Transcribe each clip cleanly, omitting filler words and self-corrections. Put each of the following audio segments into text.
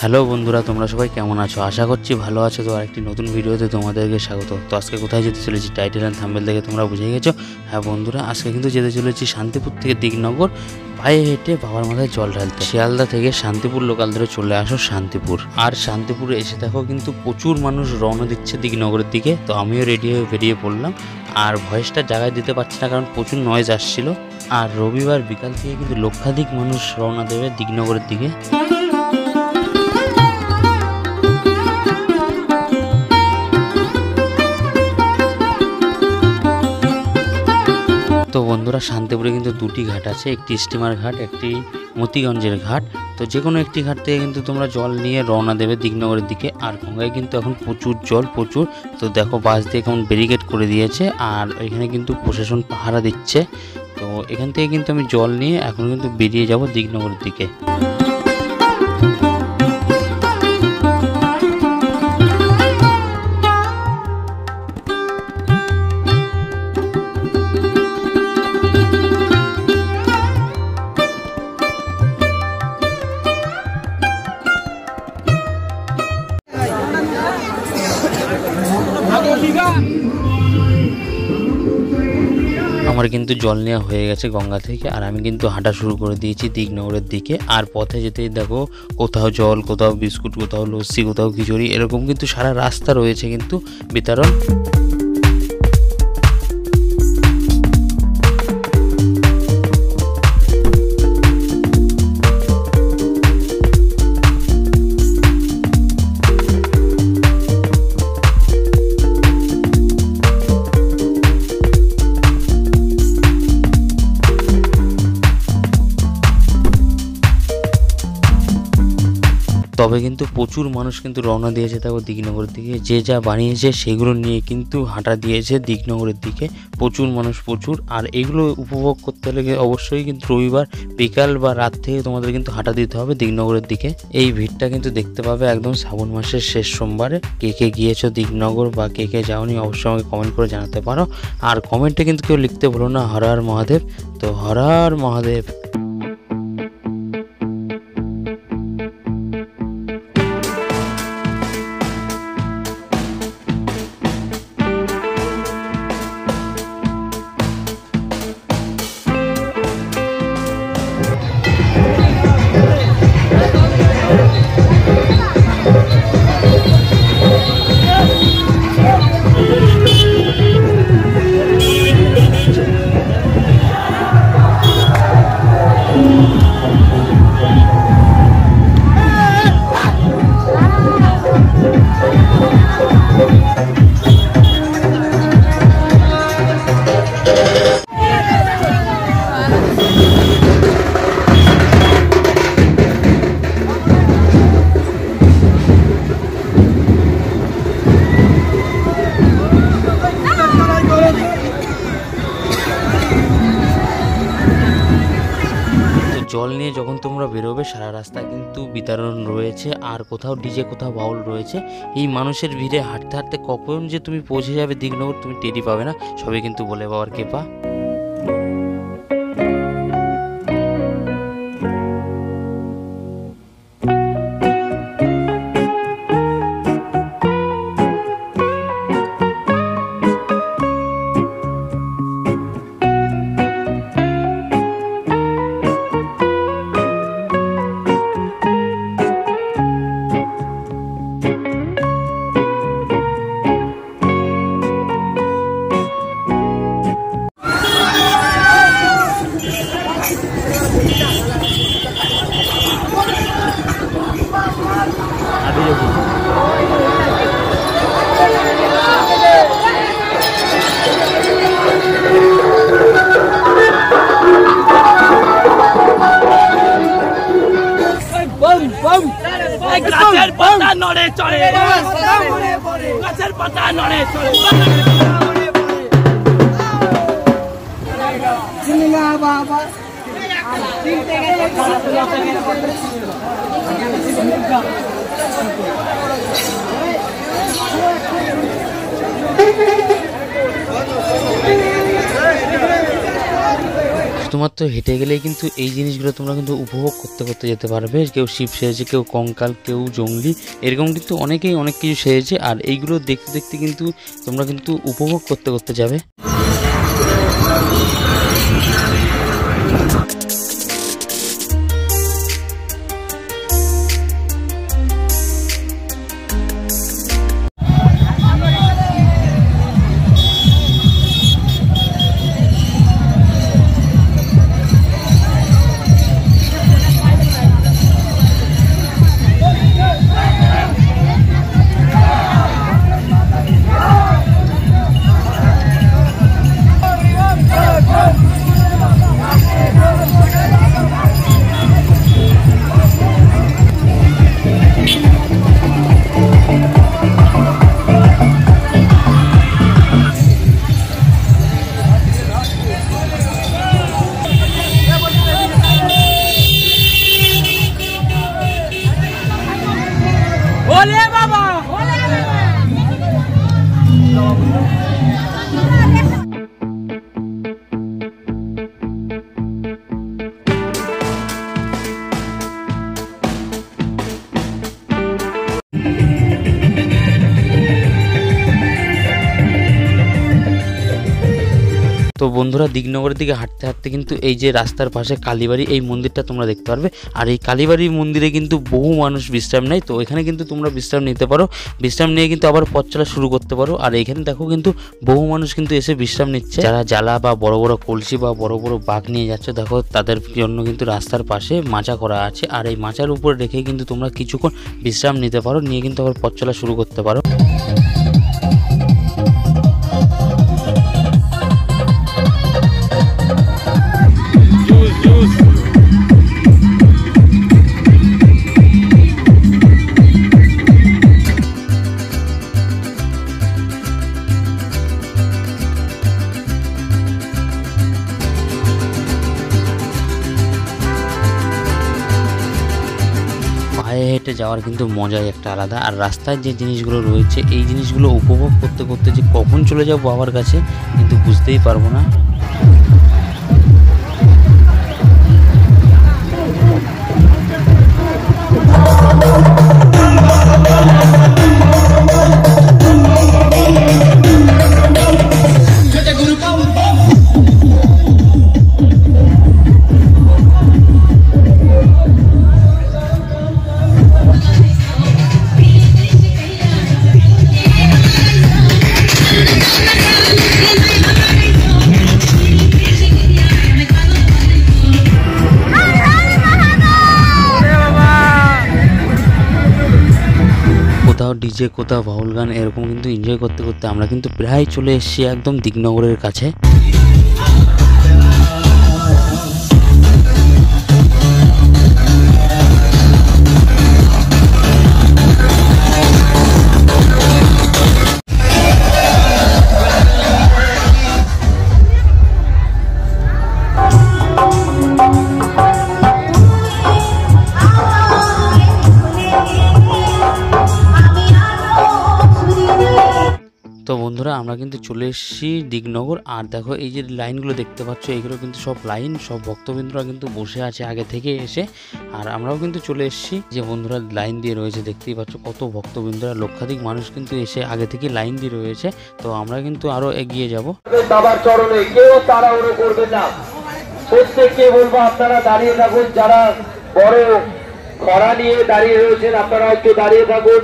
Hello বন্ধুরা, তোমরা সবাই কেমন আছো? আশা করছি ভালো আছো। তো আরেকটি নতুন ভিডিওতে তোমাদেরকে স্বাগত। তো আজকে কোথায় যেতে চলেছি টাইটেল অ্যান্ড থাম্বনেল দেখে তোমরা বুঝে গেছো। হ্যাঁ বন্ধুরা, আজকে কিন্তু যেতে চলেছি শান্তিপুর থেকে দিকনগর পায়ে হেঁটে বাবার মাথায় জল ঢালতে। শিয়ালদা থেকে শান্তিপুর লোকাল ধরে চলে আসো শান্তিপুর। আর শান্তিপুরে এসে দেখো কিন্তু প্রচুর মানুষ রওনা দিচ্ছে দিকনগরের দিকে। তো আমিও রেডি হয়ে বেরিয়ে পড়লাম। আর ভয়েসটা জায়গায় দিতে পারছি না কারণ প্রচুর নয়েজ আসছিল। আর রবিবার বিকাল থেকে কিন্তু লক্ষাধিক মানুষ রওনা দেবে দিকনগরের দিকে। তো বন্ধুরা, শান্তিপুরে কিন্তু দুটি ঘাট আছে, একটি স্টিমার ঘাট, একটি মতিগঞ্জের ঘাট। তো যে কোনো একটি ঘাট থেকে কিন্তু তোমরা জল নিয়ে রওনা দেবে দিকনগরের দিকে। আর গঙ্গায় কিন্তু এখন প্রচুর জল, প্রচুর। তো দেখো বাস দিয়ে কেমন ব্যারিকেড করে দিয়েছে, আর এখানে কিন্তু প্রশাসন পাহারা দিচ্ছে। তো এখান থেকে কিন্তু আমি জল নিয়ে এখন কিন্তু বেরিয়ে যাব দিকনগরের দিকে। আমার কিন্তু জল নেওয়া হয়ে গেছে গঙ্গা থেকে, আর আমি কিন্তু হাঁটা শুরু করে দিয়েছি দিকনগরের দিকে। আর পথে যেতেই দেখো কোথাও জল, কোথাও বিস্কুট, কোথাও লস্যি, কোথাও খিচুড়ি, এরকম কিন্তু সারা রাস্তা রয়েছে কিন্তু বিতরণ। তবে কিন্তু প্রচুর মানুষ কিন্তু রওনা দিয়েছে দেখো দিকনগরের দিকে। যে যা বানিয়েছে সেগুলো নিয়ে কিন্তু হাঁটা দিয়েছে দিকনগরের দিকে। প্রচুর মানুষ, প্রচুর। আর এগুলো উপভোগ করতে হলে অবশ্যই কিন্তু রবিবার বিকাল বা রাত থেকে তোমাদের কিন্তু হাঁটা দিতে হবে দিকনগরের দিকে। এই ভিড়টা কিন্তু দেখতে পাবে একদম শ্রাবণ মাসের শেষ সোমবারে। কে কে গিয়েছো দিকনগর বা কে কে যাওনি অবশ্যই আমাকে কমেন্ট করে জানাতে পারো। আর কমেন্টে কিন্তু কেউ লিখতে ভুলো না হর হর মহাদেব। তো হর হর মহাদেব। জল নিয়ে যখন তোমরা বেরোবে সারা রাস্তায় কিন্তু বিতরণ রয়েছে, আর কোথাও ডিজে, কোথাও বাউল রয়েছে। এই মানুষের ভিড়ে হাঁটতে হাঁটতে কখন যে তুমি পৌঁছে যাবে দিকনগর তুমি টেরই পাবে না। সবাই কিন্তু বলে বাবার কৃপা। গাছের পাতা নড়ে চড়ে, গাছের পাতা নড়ে চড়ে। শুধুমাত্র হেঁটে গেলেই কিন্তু এই জিনিসগুলো তোমরা কিন্তু উপভোগ করতে করতে যেতে পারবে। কেউ শিব সেরেছে, কেউ কঙ্কাল, কেউ জঙ্গলি, এরকম কিন্তু অনেকেই অনেক কিছু সেরেছে। আর এইগুলো দেখতে দেখতে কিন্তু তোমরা কিন্তু উপভোগ করতে করতে যাবে। তো বন্ধুরা, দিগনগরের দিকে হাঁটতে হাঁটতে কিন্তু এই যে রাস্তার পাশে কালীবাড়ি, এই মন্দিরটা তোমরা দেখতে পারবে। আর এই কালীবাড়ি মন্দিরে কিন্তু বহু মানুষ বিশ্রাম নেয়। তো এখানে কিন্তু তোমরা বিশ্রাম নিতে পারো, বিশ্রাম নিয়ে কিন্তু আবার পথ চলা শুরু করতে পারো। আর এখানে দেখো কিন্তু বহু মানুষ কিন্তু এসে বিশ্রাম নিচ্ছে, যারা জ্বালা বা বড় বড় কলসি বা বড় বড় বাঘ নিয়ে যাচ্ছে। দেখো তাদের জন্য কিন্তু রাস্তার পাশে মাচা করা আছে। আর এই মাচার উপর রেখে কিন্তু তোমরা কিছুক্ষণ বিশ্রাম নিতে পারো, নিয়ে কিন্তু আবার পথ চলা শুরু করতে পারো। পায়ে হেঁটে যাওয়ার কিন্তু মজাই একটা আলাদা। আর রাস্তায় যে জিনিসগুলো রয়েছে, এই জিনিসগুলো উপভোগ করতে করতে যে কখন চলে যাবো বাবার কাছে কিন্তু বুঝতেই পারবো না। কোথাও ডিজে, কোথাও বাউল গান, এরকম কিন্তু এনজয় করতে করতে আমরা কিন্তু প্রায় চলে এসেছি একদম দিগনগরের কাছে। তো বন্ধুরা, আমরা কিন্তু চলে এসেছি দিগনগর। আর দেখো এই যে লাইনগুলো দেখতে পাচ্ছ, এইগুলো কিন্তু সব লাইন, সব ভক্তবৃন্দরা কিন্তু বসে আছে আগে থেকে এসে। আর আমরাও কিন্তু চলে এসেছি, যে বন্ধুরা লাইন দিয়ে রয়েছে, দেখতেই পাচ্ছ কত ভক্তবৃন্দরা, লক্ষাধিক মানুষ কিন্তু এসে আগে থেকে লাইন দিয়ে রয়েছে। তো আমরা কিন্তু আরো এগিয়ে যাব। বাবার চরণে কেউ তাড়াহুড়ো করবে না, প্রত্যেককে বলবো আপনারা দাঁড়িয়ে থাকুন। যারা বড় খরা নিয়ে দাঁড়িয়ে রয়েছেন আপনারা একটু দাঁড়িয়ে থাকুন।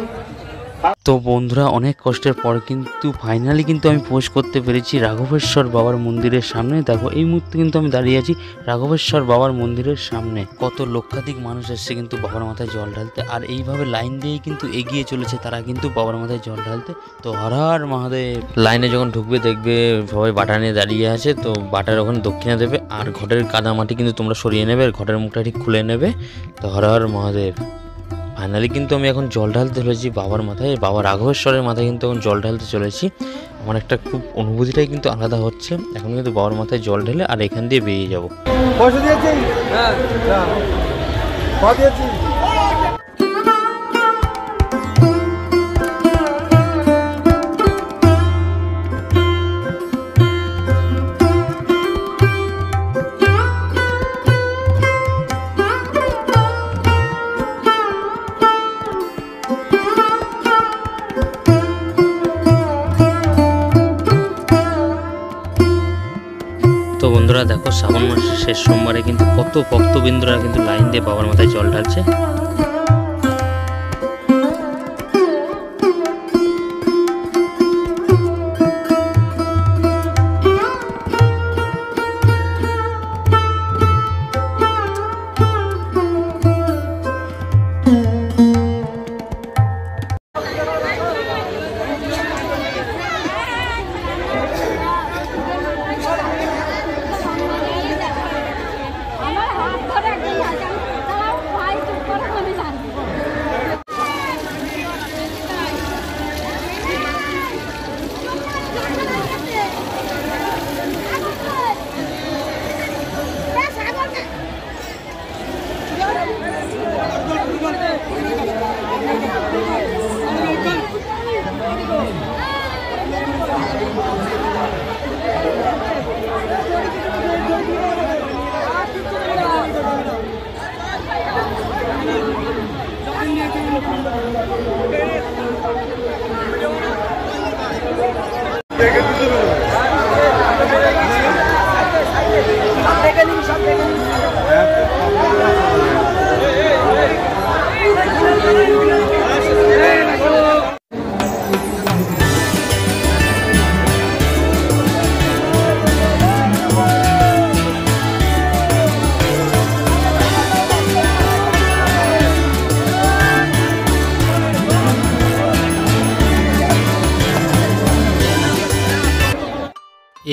তো বন্ধুরা, অনেক কষ্টের পর কিন্তু ফাইনালি কিন্তু আমি প্রবেশ করতে পেরেছি রাঘবেশ্বর বাবার মন্দিরের সামনে। দেখো এই মুহূর্তে কিন্তু আমি দাঁড়িয়ে আছি রাঘবেশ্বর বাবার মন্দিরের সামনে। কত লক্ষাধিক মানুষ এসছে কিন্তু বাবার মাথায় জল ঢালতে। আর এইভাবে লাইন দিয়েই কিন্তু এগিয়ে চলেছে তারা কিন্তু বাবার মাথায় জল ঢালতে। তো হর হর মহাদেব। লাইনে যখন ঢুকবে দেখবে সবাই বাটা নিয়ে দাঁড়িয়ে আছে। তো বাটার ওখানে দক্ষিণা দেবে, আর ঘটের কাদা মাটি কিন্তু তোমরা সরিয়ে নেবে, ঘটের মুখটা ঠিক খুলে নেবে। তো হর হর মহাদেব। ফাইনালি কিন্তু আমি এখন জল ঢালতে চলেছি বাবার মাথায়, বাবা রাঘবেশ্বরের মাথায় কিন্তু এখন জল ঢালতে চলেছি। আমার একটা খুব অনুভূতিটাই কিন্তু আলাদা হচ্ছে। এখন কিন্তু বাবার মাথায় জল ঢেলে আর এখান দিয়ে বেরিয়ে যাবো। তো বন্ধুরা দেখো, শ্রাবণ মাসের শেষ সোমবারে কিন্তু কত ভক্তবৃন্দরা কিন্তু লাইন দিয়ে বাবার মাথায় জল ঢালছে।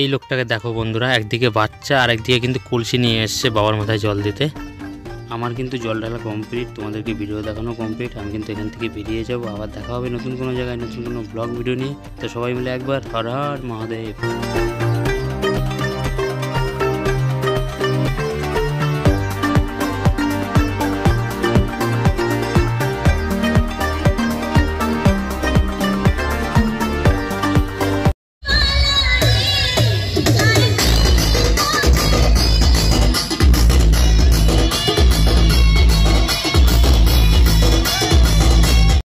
এই লোকটাকে দেখো বন্ধুরা, একদিকে বাচ্চা আর একদিকে কিন্তু কলসি নিয়ে এসছে বাবার মাথায় জল দিতে। আমার কিন্তু জল ঢালা কমপ্লিট, তোমাদেরকে ভিডিও দেখানো কমপ্লিট। আমি কিন্তু এখান থেকে বেরিয়ে যাবো, আবার দেখা হবে নতুন কোনো জায়গায় নতুন কোনো ব্লগ ভিডিও নিয়ে। তো সবাই মিলে একবার হর হর মহাদেব।